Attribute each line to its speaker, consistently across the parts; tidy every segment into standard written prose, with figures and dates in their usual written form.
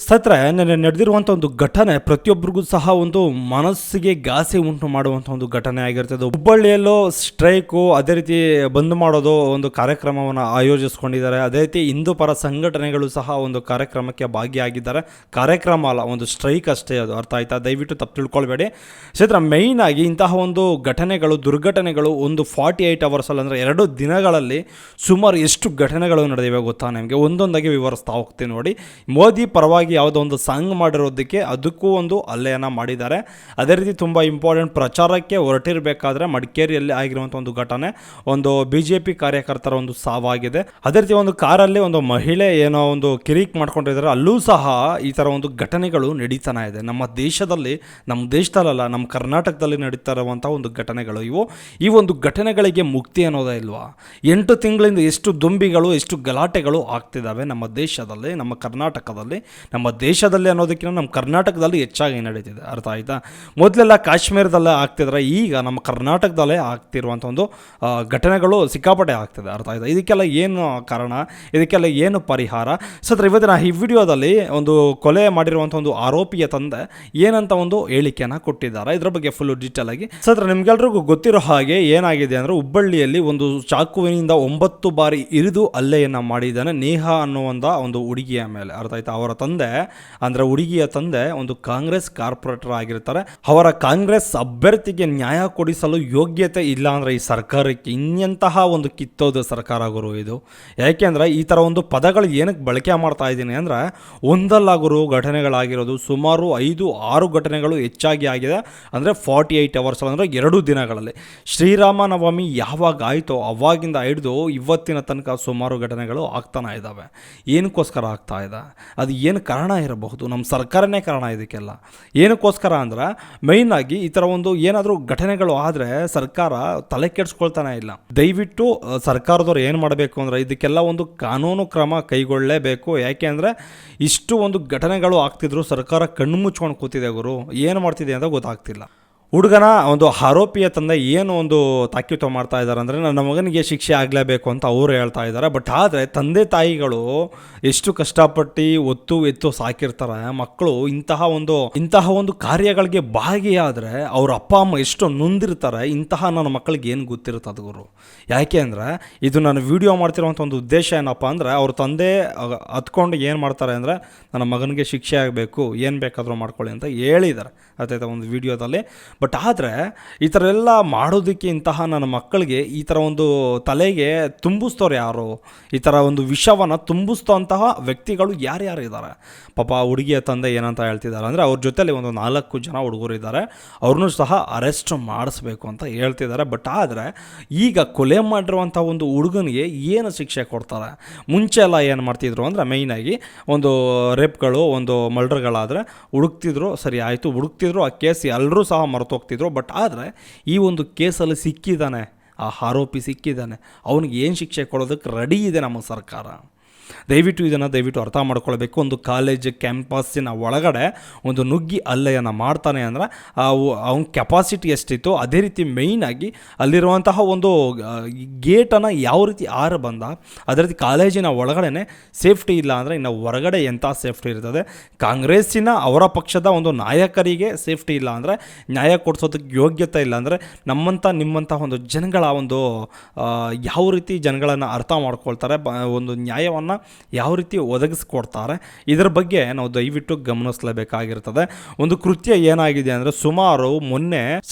Speaker 1: ಸತ್ರೆ ನೆನ್ನೆ ನಡೆದಿರುವಂಥ ಒಂದು ಘಟನೆ ಪ್ರತಿಯೊಬ್ಬರಿಗೂ ಸಹ ಒಂದು ಮನಸ್ಸಿಗೆ ಘಾಸಿ ಉಂಟು ಮಾಡುವಂಥ ಒಂದು ಘಟನೆ ಆಗಿರ್ತದೆ. ಹುಬ್ಬಳ್ಳಿಯಲ್ಲೂ ಸ್ಟ್ರೈಕು, ಅದೇ ರೀತಿ ಬಂದ್ ಮಾಡೋದು ಒಂದು ಕಾರ್ಯಕ್ರಮವನ್ನು ಆಯೋಜಿಸ್ಕೊಂಡಿದ್ದಾರೆ. ಅದೇ ರೀತಿ ಹಿಂದೂ ಪರ ಸಂಘಟನೆಗಳು ಸಹ ಒಂದು ಕಾರ್ಯಕ್ರಮಕ್ಕೆ ಭಾಗಿಯಾಗಿದ್ದಾರೆ. ಕಾರ್ಯಕ್ರಮ ಅಲ್ಲ, ಒಂದು ಸ್ಟ್ರೈಕ್ ಅಷ್ಟೇ, ಅದು ಅರ್ಥ ಆಯ್ತಾ? ದಯವಿಟ್ಟು ತಪ್ಪು ತಿಳ್ಕೊಳ್ಬೇಡಿ. ಕ್ಷೇತ್ರ ಮೇಯ್ನ್ ಆಗಿ ಇಂತಹ ಒಂದು ಘಟನೆಗಳು, ದುರ್ಘಟನೆಗಳು ಒಂದು 48 ಅವರ್ಸಲ್ಲಿ ಅಂದರೆ 2 ದಿನಗಳಲ್ಲಿ ಸುಮಾರು ಎಷ್ಟು ಘಟನೆಗಳು ನಡೆದಿವೆ ಗೊತ್ತಾ ನಿಮಗೆ? ಒಂದೊಂದಾಗಿ ವಿವರಿಸ್ತಾ ಹೋಗ್ತೀನಿ ನೋಡಿ. ಮೋದಿ ಪರವಾಗಿ ಯಾವುದೋ ಒಂದು ಸಾಂಗ್ ಮಾಡಿರೋದಕ್ಕೆ ಅದಕ್ಕೂ ಒಂದು ಹಲ್ಲೆಯನ್ನು ಮಾಡಿದ್ದಾರೆ. ಅದೇ ರೀತಿ ತುಂಬ ಇಂಪಾರ್ಟೆಂಟ್, ಪ್ರಚಾರಕ್ಕೆ ಹೊರಟಿರಬೇಕಾದ್ರೆ ಮಡಿಕೇರಿಯಲ್ಲಿ ಆಗಿರುವಂಥ ಒಂದು ಘಟನೆ, ಒಂದು BJP ಕಾರ್ಯಕರ್ತರ ಒಂದು ಸಾವಾಗಿದೆ. ಅದೇ ರೀತಿ ಒಂದು ಕಾರಲ್ಲಿ ಒಂದು ಮಹಿಳೆ ಏನೋ ಒಂದು ಕಿರಿಕ್ ಮಾಡ್ಕೊಂಡಿದ್ದಾರೆ, ಅಲ್ಲೂ ಸಹ ಈ ಥರ ಒಂದು ಘಟನೆಗಳು ನಡೀತಾನೆ ಇದೆ ನಮ್ಮ ದೇಶದಲ್ಲಿ. ನಮ್ಮ ದೇಶದಲ್ಲ, ನಮ್ಮ ಕರ್ನಾಟಕದಲ್ಲಿ ನಡೀತಾ ಇರುವಂಥ ಒಂದು ಘಟನೆಗಳು ಇವು. ಈ ಒಂದು ಘಟನೆಗಳಿಗೆ ಮುಕ್ತಿ ಅನ್ನೋದೇ ಇಲ್ವಾ? 8 ತಿಂಗಳಿಂದ ಎಷ್ಟು ದುಂಬಿಗಳು, ಎಷ್ಟು ಗಲಾಟೆಗಳು ಆಗ್ತಿದ್ದಾವೆ ನಮ್ಮ ದೇಶದಲ್ಲಿ, ನಮ್ಮ ಕರ್ನಾಟಕದಲ್ಲಿ. ನಮ್ಮ ದೇಶದಲ್ಲಿ ಅನ್ನೋದಕ್ಕಿಂತ ನಮ್ಮ ಕರ್ನಾಟಕದಲ್ಲಿ ಹೆಚ್ಚಾಗಿ ನಡೀತಿದೆ, ಅರ್ಥ ಆಯ್ತಾ? ಮೊದಲೆಲ್ಲ ಕಾಶ್ಮೀರದಲ್ಲೇ ಆಗ್ತಿದ್ರೆ, ಈಗ ನಮ್ಮ ಕರ್ನಾಟಕದಲ್ಲೇ ಆಗ್ತಿರುವಂಥ ಒಂದು ಘಟನೆಗಳು ಸಿಕ್ಕಾಪಟ್ಟೆ ಆಗ್ತಿದೆ, ಅರ್ಥ ಆಯ್ತಾ? ಇದಕ್ಕೆಲ್ಲ ಏನು ಕಾರಣ, ಇದಕ್ಕೆಲ್ಲ ಏನು ಪರಿಹಾರ? ಸತ್ರ ಇವತ್ತಿನ ಈ ವಿಡಿಯೋದಲ್ಲಿ ಒಂದು ಕೊಲೆ ಮಾಡಿರುವಂಥ ಒಂದು ಆರೋಪಿಯ ತಂದೆ ಏನಂತ ಒಂದು ಹೇಳಿಕೆಯನ್ನು ಕೊಟ್ಟಿದ್ದಾರೆ. ಇದರ ಬಗ್ಗೆ ಫುಲ್ ಡೀಟೇಲ್ ಆಗಿ ಸತ್ರ ನಿಮ್ಗೆಲ್ರಿಗೂ ಗೊತ್ತಿರೋ ಹಾಗೆ ಏನಾಗಿದೆ ಅಂದರೆ, ಹುಬ್ಬಳ್ಳಿಯಲ್ಲಿ ಒಂದು ಚಾಕುವಿನಿಂದ 9 ಬಾರಿ ಇರಿದು ಹಲ್ಲೆಯನ್ನು ಮಾಡಿದ್ದಾನೆ ನೇಹಾ ಅನ್ನುವಂಥ ಒಂದು ಹುಡುಗಿಯ ಮೇಲೆ, ಅರ್ಥ ಆಯ್ತಾ? ಅವರ ತಂದೆ ಅಂದರೆ ಹುಡುಗಿಯ ತಂದೆ ಒಂದು ಕಾಂಗ್ರೆಸ್ ಕಾರ್ಪೊರೇಟರ್ ಆಗಿರ್ತಾರೆ. ಅವರ ಕಾಂಗ್ರೆಸ್ ಅಭ್ಯರ್ಥಿಗೆ ನ್ಯಾಯ ಕೊಡಿಸಲು ಯೋಗ್ಯತೆ ಇಲ್ಲ ಅಂದರೆ ಈ ಸರ್ಕಾರಕ್ಕೆ ಇನ್ನೆಂತಹ ಒಂದು ಕಿತ್ತೋದು ಸರ್ಕಾರ ಗುರು ಇದು. ಯಾಕೆಂದರೆ ಈ ಥರ ಒಂದು ಪದಗಳು ಏನಕ್ಕೆ ಬಳಕೆ ಮಾಡ್ತಾ ಇದ್ದೀನಿ ಅಂದರೆ, ಒಂದಲ್ಲ ಗುರು ಘಟನೆಗಳಾಗಿರೋದು ಸುಮಾರು 5-6 ಘಟನೆಗಳು ಹೆಚ್ಚಾಗಿ ಆಗಿದೆ. ಅಂದರೆ 48 ಅವರ್ಸ್ ಅಂದರೆ 2 ದಿನಗಳಲ್ಲಿ. ಶ್ರೀರಾಮನವಮಿ ಯಾವಾಗ ಆಯಿತೋ ಅವಾಗಿಂದ ಹಿಡಿದು ಇವತ್ತಿನ ತನಕ ಸುಮಾರು ಘಟನೆಗಳು ಆಗ್ತಾನೆ ಇದ್ದಾವೆ. ಏನಕ್ಕೋಸ್ಕರ ಆಗ್ತಾ ಇದೆ? ಅದು ಏನು ಕಾರಣ ಇರಬಹುದು? ನಮ್ಮ ಸರ್ಕಾರನೇ ಕಾರಣ ಇದಕ್ಕೆಲ್ಲ. ಏನಕ್ಕೋಸ್ಕರ ಅಂದ್ರೆ ಮೇಯ್ನಾಗಿ ಈ ಥರ ಒಂದು ಏನಾದರೂ ಘಟನೆಗಳು ಆದರೆ ಸರ್ಕಾರ ತಲೆ ಕೆಡಿಸ್ಕೊಳ್ತಾನೆ ಇಲ್ಲ. ದಯವಿಟ್ಟು ಸರ್ಕಾರದವ್ರು ಏನು ಮಾಡಬೇಕು ಅಂದರೆ ಇದಕ್ಕೆಲ್ಲ ಒಂದು ಕಾನೂನು ಕ್ರಮ ಕೈಗೊಳ್ಳಲೇಬೇಕು. ಯಾಕೆ ಅಂದರೆ ಇಷ್ಟು ಒಂದು ಘಟನೆಗಳು ಆಗ್ತಿದ್ರು ಸರ್ಕಾರ ಕಣ್ಣು ಮುಚ್ಕೊಂಡು ಕೂತಿದೆ ಗುರು. ಏನು ಮಾಡ್ತಿದೆ ಅಂತ ಗೊತ್ತಾಗ್ತಿಲ್ಲ. ಹುಡುಗನ ಒಂದು ಆರೋಪಿಯ ತಂದೆ ಏನು ಒಂದು ತಾಕೀತು ಮಾಡ್ತಾ ಇದ್ದಾರೆ ಅಂದರೆ, ನನ್ನ ಮಗನಿಗೆ ಶಿಕ್ಷೆ ಆಗಲೇಬೇಕು ಅಂತ ಅವರು ಹೇಳ್ತಾ ಇದ್ದಾರೆ. ಬಟ್ ಆದರೆ ತಂದೆ ತಾಯಿಗಳು ಎಷ್ಟು ಕಷ್ಟಪಟ್ಟು ಒತ್ತು ಎತ್ತು ಸಾಕಿರ್ತಾರೆ ಮಕ್ಕಳು, ಇಂತಹ ಒಂದು ಕಾರ್ಯಗಳಿಗೆ ಭಾಗಿಯಾದರೆ ಅವ್ರ ಅಪ್ಪ ಅಮ್ಮ ಎಷ್ಟು ನೊಂದಿರ್ತಾರೆ. ಇಂತಹ ನನ್ನ ಮಕ್ಕಳಿಗೆ ಏನು ಗೊತ್ತಿರ್ತದೆ ಗುರು? ಯಾಕೆ ಅಂದರೆ ಇದು ನಾನು ವಿಡಿಯೋ ಮಾಡ್ತಿರುವಂಥ ಒಂದು ಉದ್ದೇಶ ಏನಪ್ಪ ಅಂದರೆ, ಅವ್ರ ತಂದೆ ಹತ್ಕೊಂಡು ಏನು ಮಾಡ್ತಾರೆ ಅಂದರೆ, ನನ್ನ ಮಗನಿಗೆ ಶಿಕ್ಷೆ ಆಗಬೇಕು, ಏನು ಬೇಕಾದರೂ ಮಾಡ್ಕೊಳ್ಳಿ ಅಂತ ಹೇಳಿದ್ದಾರೆ ಅದಾಯ್ತಾ ಒಂದು ವಿಡಿಯೋದಲ್ಲಿ. ಬಟ್ ಆದರೆ ಈ ಥರ ಎಲ್ಲ ಮಾಡೋದಕ್ಕೆ ಇಂತಹ ನನ್ನ ಮಕ್ಕಳಿಗೆ ಈ ಥರ ಒಂದು ತಲೆಗೆ ತುಂಬಿಸ್ತೋರು ಯಾರು? ಈ ಥರ ಒಂದು ವಿಷವನ್ನು ತುಂಬಿಸ್ತೋಂತಹ ವ್ಯಕ್ತಿಗಳು ಯಾರ್ಯಾರು ಇದ್ದಾರೆ? ಪಾಪ ಹುಡುಗಿಯ ತಂದೆ ಏನಂತ ಹೇಳ್ತಿದ್ದಾರೆ ಅಂದರೆ, ಅವ್ರ ಜೊತೆಲಿ ಒಂದು 4 ಜನ ಹುಡುಗರು ಇದ್ದಾರೆ, ಅವ್ರನ್ನೂ ಸಹ ಅರೆಸ್ಟ್ ಮಾಡಿಸ್ಬೇಕು ಅಂತ ಹೇಳ್ತಿದ್ದಾರೆ. ಬಟ್ ಆದರೆ ಈಗ ಕೊಲೆ ಮಾಡಿರುವಂಥ ಒಂದು ಹುಡುಗನಿಗೆ ಏನು ಶಿಕ್ಷೆ ಕೊಡ್ತಾರೆ? ಮುಂಚೆ ಎಲ್ಲ ಏನು ಮಾಡ್ತಿದ್ರು ಅಂದರೆ, ಮೇಯ್ನಾಗಿ ಒಂದು ರೇಪ್ಗಳು, ಒಂದು ಮರ್ಡರ್ಗಳಾದರೆ ಹುಡುಕ್ತಿದ್ರು, ಸರಿ ಆಯಿತು ಹುಡುಕ್ತಿದ್ರು, ಆ ಕೇಸ್ ಎಲ್ಲರೂ ಸಹ ಮರೆತೋಗ್ತಿದ್ರು. ಬಟ್ ಆದರೆ ಈ ಒಂದು ಕೇಸಲ್ಲಿ ಸಿಕ್ಕಿದ್ದಾನೆ, ಆ ಆರೋಪಿ ಸಿಕ್ಕಿದ್ದಾನೆ, ಅವನಿಗೆ ಏನು ಶಿಕ್ಷೆ ಕೊಡೋದಕ್ಕೆ ರೆಡಿ ಇದೆ ನಮ್ಮ ಸರ್ಕಾರ. ದಯವಿಟ್ಟು ಅರ್ಥ ಮಾಡ್ಕೊಳ್ಬೇಕು. ಒಂದು ಕಾಲೇಜ್ ಕ್ಯಾಂಪಸ್ಸಿನ ಒಳಗಡೆ ಒಂದು ನುಗ್ಗಿ ಹಲ್ಲೆಯನ್ನು ಮಾಡ್ತಾನೆ ಅಂದರೆ ಅವನ ಕೆಪಾಸಿಟಿ ಎಷ್ಟಿತ್ತು, ಅದೇ ರೀತಿ ಮೇಯ್ನಾಗಿ ಅಲ್ಲಿರುವಂತಹ ಒಂದು ಗೇಟನ್ನು ಯಾವ ರೀತಿ ಬಂದ, ಅದೇ ರೀತಿ ಕಾಲೇಜಿನ ಒಳಗಡೆ ಸೇಫ್ಟಿ ಇಲ್ಲ ಅಂದರೆ ಇನ್ನು ಹೊರಗಡೆ ಎಂಥ ಸೇಫ್ಟಿ ಇರ್ತದೆ? ಕಾಂಗ್ರೆಸ್ಸಿನ ಅವರ ಪಕ್ಷದ ಒಂದು ನಾಯಕರಿಗೆ ಸೇಫ್ಟಿ ಇಲ್ಲ ಅಂದರೆ, ನ್ಯಾಯ ಕೊಡಿಸೋದಕ್ಕೆ ಯೋಗ್ಯತೆ ಇಲ್ಲ ಅಂದರೆ, ನಿಮ್ಮಂಥ ಒಂದು ಜನಗಳ ಒಂದು ಯಾವ ರೀತಿ ಜನಗಳನ್ನು ಅರ್ಥ ಮಾಡ್ಕೊಳ್ತಾರೆ, ಒಂದು ನ್ಯಾಯವನ್ನು ಯಾವ ರೀತಿ ಒದಗಿಸ್ಕೊಡ್ತಾರೆ, ಇದರ ಬಗ್ಗೆ ನಾವು ದಯವಿಟ್ಟು ಗಮನಿಸಲೇಬೇಕಾಗಿರ್ತದೆ. ಒಂದು ಕೃತ್ಯ ಏನಾಗಿದೆ ಅಂದರೆ, ಸುಮಾರು ಮೊನ್ನೆ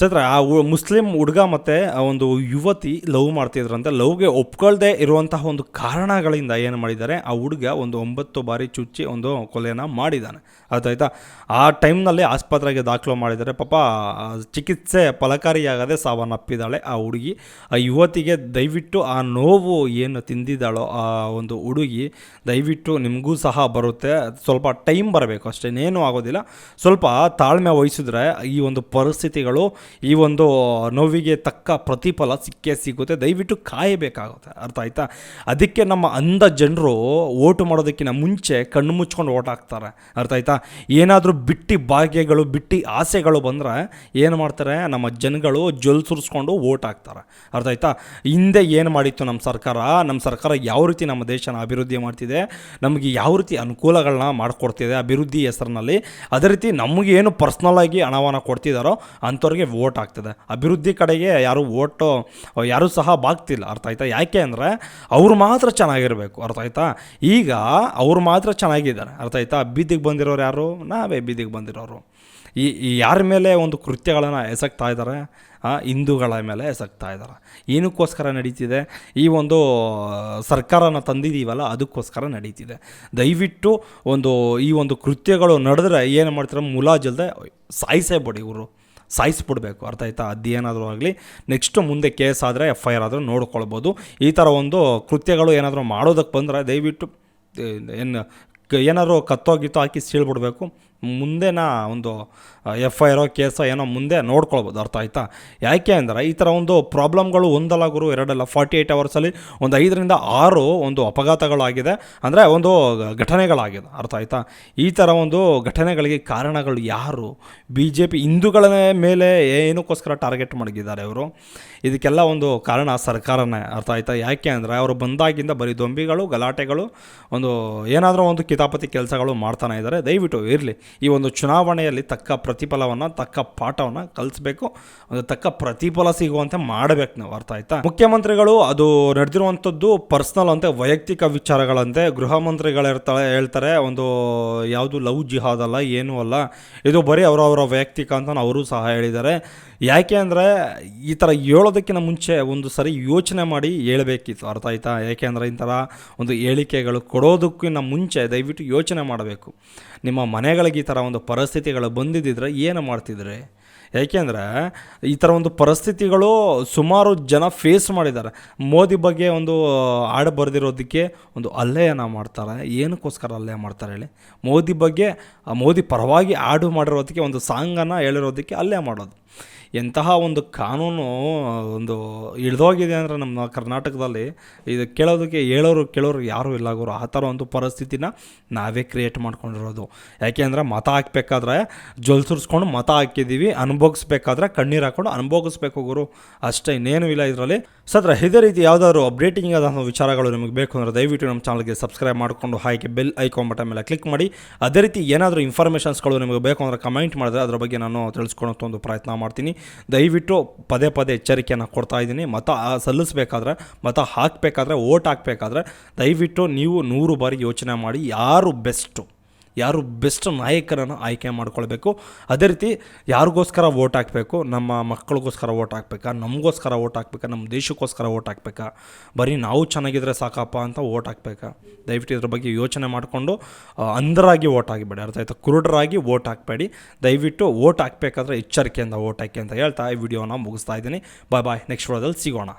Speaker 1: ಆ ಮುಸ್ಲಿಂ ಹುಡುಗ ಮತ್ತು ಒಂದು ಯುವತಿ ಲವ್ ಮಾಡ್ತಿದ್ರಂತೆ. ಲವ್ಗೆ ಒಪ್ಕೊಳ್ದೆ ಇರುವಂತಹ ಒಂದು ಕಾರಣಗಳಿಂದ ಏನು ಮಾಡಿದ್ದಾರೆ, ಆ ಹುಡುಗ ಒಂದು 9 ಬಾರಿ ಚುಚ್ಚಿ ಒಂದು ಕೊಲೆಯನ್ನು ಮಾಡಿದ್ದಾನೆ, ಅದಾಯ್ತಾ? ಆ ಟೈಮ್ನಲ್ಲಿ ಆಸ್ಪತ್ರೆಗೆ ದಾಖಲು ಮಾಡಿದ್ದಾರೆ. ಪಾಪ ಚಿಕಿತ್ಸೆ ಫಲಕಾರಿಯಾಗದೆ ಸಾವನ್ನಪ್ಪಿದ್ದಾಳೆ ಆ ಹುಡುಗಿ. ಆ ಯುವತಿಗೆ ದಯವಿಟ್ಟು ಆ ನೋವು ಏನು ತಿಂದಿದ್ದಾಳೋ ಆ ಒಂದು ಹುಡುಗಿ, ದಯವಿಟ್ಟು ನಿಮಗೂ ಸಹ ಬರುತ್ತೆ. ಸ್ವಲ್ಪ ಟೈಮ್ ಬರಬೇಕು ಅಷ್ಟೇ, ಇನ್ನೇನು ಆಗೋದಿಲ್ಲ. ಸ್ವಲ್ಪ ತಾಳ್ಮೆ ವಹಿಸಿದ್ರೆ ಈ ಒಂದು ಪರಿಸ್ಥಿತಿಗಳು, ಈ ಒಂದು ನೋವಿಗೆ ತಕ್ಕ ಪ್ರತಿಫಲ ಸಿಗುತ್ತೆ. ದಯವಿಟ್ಟು ಕಾಯಬೇಕಾಗುತ್ತೆ, ಅರ್ಥ ಆಯ್ತಾ? ಅದಕ್ಕೆ ನಮ್ಮ ಅಂಧ ಜನರು ಓಟು ಮಾಡೋದಕ್ಕಿಂತ ಮುಂಚೆ ಕಣ್ಣು ಮುಚ್ಕೊಂಡು ಓಟ್ ಹಾಕ್ತಾರೆ, ಅರ್ಥ ಆಯ್ತಾ? ಏನಾದರೂ ಬಿಟ್ಟಿ ಭಾಗ್ಯಗಳು, ಬಿಟ್ಟಿ ಆಸೆಗಳು ಬಂದರೆ ಏನು ಮಾಡ್ತಾರೆ, ನಮ್ಮ ಜನಗಳು ಜೊಲ್ ಸುರಿಸ್ಕೊಂಡು ಓಟ್ ಹಾಕ್ತಾರೆ, ಅರ್ಥ ಆಯ್ತಾ? ಹಿಂದೆ ಏನು ಮಾಡಿತ್ತು ನಮ್ಮ ಸರ್ಕಾರ ಯಾವ ರೀತಿ ನಮ್ಮ ದೇಶನ ಅಭಿವೃದ್ಧಿ ಮಾಡ್ತಿದೆ, ನಮಗೆ ಯಾವ ರೀತಿ ಅನುಕೂಲಗಳನ್ನ ಮಾಡಿಕೊಡ್ತಿದೆ ಅಭಿವೃದ್ಧಿ ಹೆಸರಿನಲ್ಲಿ, ಅದೇ ರೀತಿ ನಮಗೆ ಏನು ಪರ್ಸ್ನಲಾಗಿ ಹಣವನ್ನು ಕೊಡ್ತಿದ್ದಾರೋ ಅಂಥವ್ರಿಗೆ ವೋಟ್ ಆಗ್ತದೆ. ಅಭಿವೃದ್ಧಿ ಕಡೆಗೆ ಯಾರೂ ಸಹ ಬಾಗ್ತಿಲ್ಲ, ಅರ್ಥ ಆಯ್ತಾ? ಯಾಕೆ ಅಂದರೆ ಅವ್ರು ಮಾತ್ರ ಚೆನ್ನಾಗಿರಬೇಕು, ಅರ್ಥ ಆಯ್ತಾ? ಈಗ ಅವ್ರು ಮಾತ್ರ ಚೆನ್ನಾಗಿದ್ದಾರೆ, ಅರ್ಥ ಆಯ್ತಾ? ಬೀದಿಗೆ ಬಂದಿರೋರು ಯಾರು? ನಾವೇ ಬೀದಿಗೆ ಬಂದಿರೋರು. ಈ ಯಾರ ಮೇಲೆ ಒಂದು ಕೃತ್ಯಗಳನ್ನು ಎಸಗ್ತಾ ಇದ್ದಾರೆ? ಹಿಂದೂಗಳ ಮೇಲೆ ಎಸಗ್ತಾ ಇದ್ದಾರೆ. ಏನಕ್ಕೋಸ್ಕರ ನಡೀತಿದೆ? ಈ ಒಂದು ಸರ್ಕಾರನ ತಂದಿದ್ದೀವಲ್ಲ ಅದಕ್ಕೋಸ್ಕರ ನಡೀತಿದೆ. ದಯವಿಟ್ಟು ಈ ಒಂದು ಕೃತ್ಯಗಳು ನಡೆದ್ರೆ ಏನು ಮಾಡ್ತಾರೆ, ಮುಲಾಜಲ್ದೆ ಸಾಯಿಸೇಬಿಡಿ, ಇವರು ಸಾಯಿಸ್ಬಿಡ್ಬೇಕು, ಅರ್ಥ ಆಯ್ತಾ? ಅದೇನಾದರೂ ಆಗಲಿ, ನೆಕ್ಸ್ಟು ಮುಂದೆ ಕೇಸ್ ಆದರೆ FIR ಆದರೂ ನೋಡ್ಕೊಳ್ಬೋದು. ಈ ಥರ ಒಂದು ಕೃತ್ಯಗಳು ಏನಾದರೂ ಮಾಡೋದಕ್ಕೆ ಬಂದರೆ ದಯವಿಟ್ಟು ಏನಾದರೂ ಕತ್ತೋಗಿತ್ತೋ ಹಾಕಿ ಸೀಳ್ಬಿಡ್ಬೇಕು. ಮುಂದೆನ ಒಂದು FIR ಕೇಸೋ ಏನೋ ಮುಂದೆ ನೋಡ್ಕೊಳ್ಬೋದು, ಅರ್ಥ ಆಯ್ತಾ? ಯಾಕೆ ಅಂದರೆ ಈ ಥರ ಒಂದು ಪ್ರಾಬ್ಲಮ್ಗಳು ಒಂದಲ್ಲ ಗುರು, ಎರಡಲ್ಲ, 48 ಅವರ್ಸಲ್ಲಿ ಒಂದು 5ರಿಂದ 6 ಒಂದು ಅಪಘಾತಗಳಾಗಿದೆ, ಅಂದರೆ ಒಂದು ಘಟನೆಗಳಾಗಿದೆ, ಅರ್ಥ ಆಯ್ತಾ? ಈ ಥರ ಒಂದು ಘಟನೆಗಳಿಗೆ ಕಾರಣಗಳು ಯಾರು? BJP ಹಿಂದೂಗಳ ಮೇಲೆ ಏನಕ್ಕೋಸ್ಕರ ಟಾರ್ಗೆಟ್ ಮಾಡಿದ್ದಾರೆ ಇವರು? ಇದಕ್ಕೆಲ್ಲ ಒಂದು ಕಾರಣ ಸರ್ಕಾರನೇ, ಅರ್ಥ ಆಯ್ತಾ? ಯಾಕೆ ಅಂದರೆ ಅವರು ಬಂದಾಗಿಂದ ಬರೀ ದೊಂಬಿಗಳು, ಗಲಾಟೆಗಳು, ಏನಾದರೂ ಒಂದು ಕಿತಾಪತಿ ಕೆಲಸಗಳು ಮಾಡ್ತಾನೆ ಇದ್ದಾರೆ. ದಯವಿಟ್ಟು ಇರಲಿ, ಈ ಒಂದು ಚುನಾವಣೆಯಲ್ಲಿ ತಕ್ಕ ಪ್ರತಿಫಲವನ್ನು, ತಕ್ಕ ಪಾಠವನ್ನು ಕಲಿಸ್ಬೇಕು, ಒಂದು ತಕ್ಕ ಪ್ರತಿಫಲ ಸಿಗುವಂತೆ ಮಾಡಬೇಕು ನಾವು, ಅರ್ಥ ಆಯ್ತಾ? ಮುಖ್ಯಮಂತ್ರಿಗಳು ಅದು ನಡೆದಿರುವಂಥದ್ದು ಪರ್ಸ್ನಲ್ ಅಂತೆ, ವೈಯಕ್ತಿಕ ವಿಚಾರಗಳಂತೆ. ಗೃಹ ಮಂತ್ರಿಗಳು ಹೇಳ್ತಾರೆ ಒಂದು ಯಾವುದು ಲವ್ ಜಿಹಾದ್ ಅಲ್ಲ, ಏನೂ ಅಲ್ಲ, ಇದು ಬರೀ ಅವರವರ ವೈಯಕ್ತಿಕ ಅಂತ ಅವರು ಸಹ ಹೇಳಿದ್ದಾರೆ. ಯಾಕೆ ಅಂದರೆ ಈ ಥರ ಹೇಳೋದಕ್ಕಿಂತ ಮುಂಚೆ ಒಂದು ಸರಿ ಯೋಚನೆ ಮಾಡಿ ಹೇಳಬೇಕಿತ್ತು, ಅರ್ಥ ಆಯ್ತಾ? ಯಾಕೆ ಅಂದರೆ ಈ ಥರ ಒಂದು ಹೇಳಿಕೆಗಳು ಕೊಡೋದಕ್ಕಿಂತ ಮುಂಚೆ ದಯವಿಟ್ಟು ಯೋಚನೆ ಮಾಡಬೇಕು. ನಿಮ್ಮ ಮನೆಗಳಿಗೆ ಈ ಥರ ಒಂದು ಪರಿಸ್ಥಿತಿಗಳು ಬಂದಿದ್ದರೆ ಏನು ಮಾಡ್ತಿದ್ರೆ? ಏಕೆಂದರೆ ಈ ಥರ ಒಂದು ಪರಿಸ್ಥಿತಿಗಳು ಸುಮಾರು ಜನ ಫೇಸ್ ಮಾಡಿದ್ದಾರೆ. ಮೋದಿ ಬಗ್ಗೆ ಒಂದು ಹಾಡು ಬರೆದಿರೋದಕ್ಕೆ ಒಂದು ಹಲ್ಲೆಯನ್ನು ಮಾಡ್ತಾರೆ. ಏನಕ್ಕೋಸ್ಕರ ಹಲ್ಲೆ ಮಾಡ್ತಾರೆ ಹೇಳಿ? ಮೋದಿ ಬಗ್ಗೆ, ಮೋದಿ ಪರವಾಗಿ ಹಾಡು ಮಾಡಿರೋದಕ್ಕೆ, ಒಂದು ಸಾಂಗನ್ನು ಹೇಳಿರೋದಕ್ಕೆ ಹಲ್ಲೆ ಮಾಡೋದು. ಎಂತಹ ಒಂದು ಕಾನೂನು ಒಂದು ಇಳಿದೋಗಿದೆ ಅಂದರೆ ನಮ್ಮ ಕರ್ನಾಟಕದಲ್ಲಿ ಇದು ಕೇಳೋರು ಯಾರೂ ಇಲ್ಲ ಗುರು. ಆ ಥರ ಒಂದು ಪರಿಸ್ಥಿತಿನ ನಾವೇ ಕ್ರಿಯೇಟ್ ಮಾಡ್ಕೊಂಡಿರೋದು. ಯಾಕೆ ಅಂದರೆ ಮತ ಹಾಕಬೇಕಾದ್ರೆ ಜೊಲ್ಸುರ್ಸ್ಕೊಂಡು ಮತ ಹಾಕಿದ್ದೀವಿ, ಅನುಭವಿಸ್ಬೇಕಾದ್ರೆ ಕಣ್ಣೀರು ಹಾಕ್ಕೊಂಡು ಅನುಭವಿಸ್ಬೇಕು ಗುರು, ಅಷ್ಟೇ, ಇನ್ನೇನು ಇಲ್ಲ ಇದರಲ್ಲಿ. ಸದ್ರ ಇದೇ ರೀತಿ ಯಾವುದಾದ್ರು ಅಪ್ಡೇಟಿಂಗ್ ಆದಂಥ ವಿಚಾರಗಳು ನಿಮಗೆ ಬೇಕು ಅಂದರೆ ದಯವಿಟ್ಟು ನಮ್ಮ ಚಾನಲ್ಗೆ ಸಬ್ಸ್ಕ್ರೈಬ್ ಮಾಡಿಕೊಂಡು ಹಾಗೆ ಬೆಲ್ ಐಕಾನ್ ಬಟನ್ ಮೇಲೆ ಕ್ಲಿಕ್ ಮಾಡಿ. ಅದೇ ರೀತಿ ಏನಾದರೂ ಇನ್ಫಾರ್ಮೇಷನ್ಸ್ಗಳು ನಿಮಗೆ ಬೇಕು ಅಂದರೆ ಕಮೆಂಟ್ ಮಾಡಿದ್ರೆ ಅದರ ಬಗ್ಗೆ ನಾನು ತಿಳಿಸ್ಕೊಳೋಂಥ ಒಂದು ಪ್ರಯತ್ನ ಮಾಡ್ತೀನಿ. ದಯವಿಟ್ಟು ಪದೇ ಎಚ್ಚರಿಕೆಯನ್ನು ಕೊಡ್ತಾ ಇದ್ದೀನಿ. ಮತ ಸಲ್ಲಿಸಬೇಕಾದ್ರೆ, ಮತ ಹಾಕಬೇಕಾದ್ರೆ, ವೋಟ್ ಹಾಕಬೇಕಾದ್ರೆ ದಯವಿಟ್ಟು ನೀವು 100 ಬಾರಿ ಯೋಚನೆ ಮಾಡಿ ಯಾರು ಬೆಸ್ಟ್ ನಾಯಕರನ್ನು ಆಯ್ಕೆ ಮಾಡ್ಕೊಳ್ಬೇಕು. ಅದೇ ರೀತಿ ಯಾರಿಗೋಸ್ಕರ ವೋಟ್ ಹಾಕಬೇಕು? ನಮ್ಮ ಮಕ್ಕಳಿಗೋಸ್ಕರ ವೋಟ್ ಹಾಕಬೇಕಾ, ನಮಗೋಸ್ಕರ ವೋಟ್ ಹಾಕಬೇಕಾ, ನಮ್ಮ ದೇಶಕ್ಕೋಸ್ಕರ ವೋಟ್ ಹಾಕಬೇಕಾ, ಬರೀ ನಾವು ಚೆನ್ನಾಗಿದ್ರೆ ಸಾಕಪ್ಪ ಅಂತ ವೋಟ್ ಹಾಕಬೇಕಾ? ದಯವಿಟ್ಟು ಇದ್ರ ಬಗ್ಗೆ ಯೋಚನೆ ಮಾಡಿಕೊಂಡು ಅಂಧರಾಗಿ ವೋಟ್ ಹಾಕಬೇಡಿ, ಅರ್ಥ ಆಯ್ತಾ? ಕುರುಡರಾಗಿ ವೋಟ್ ಹಾಕಬೇಡಿ. ದಯವಿಟ್ಟು ವೋಟ್ ಹಾಕಬೇಕಾದ್ರೆ ಎಚ್ಚರಿಕೆಯಿಂದ ವೋಟ್ ಹಾಕಿ ಅಂತ ಹೇಳ್ತಾ ಈ ವಿಡಿಯೋನ ಮುಗಿಸ್ತಾ ಇದ್ದೀನಿ. ಬಾಯ್, ನೆಕ್ಸ್ಟ್ ವಿಡಿಯೋದಲ್ಲಿ ಸಿಗೋಣ.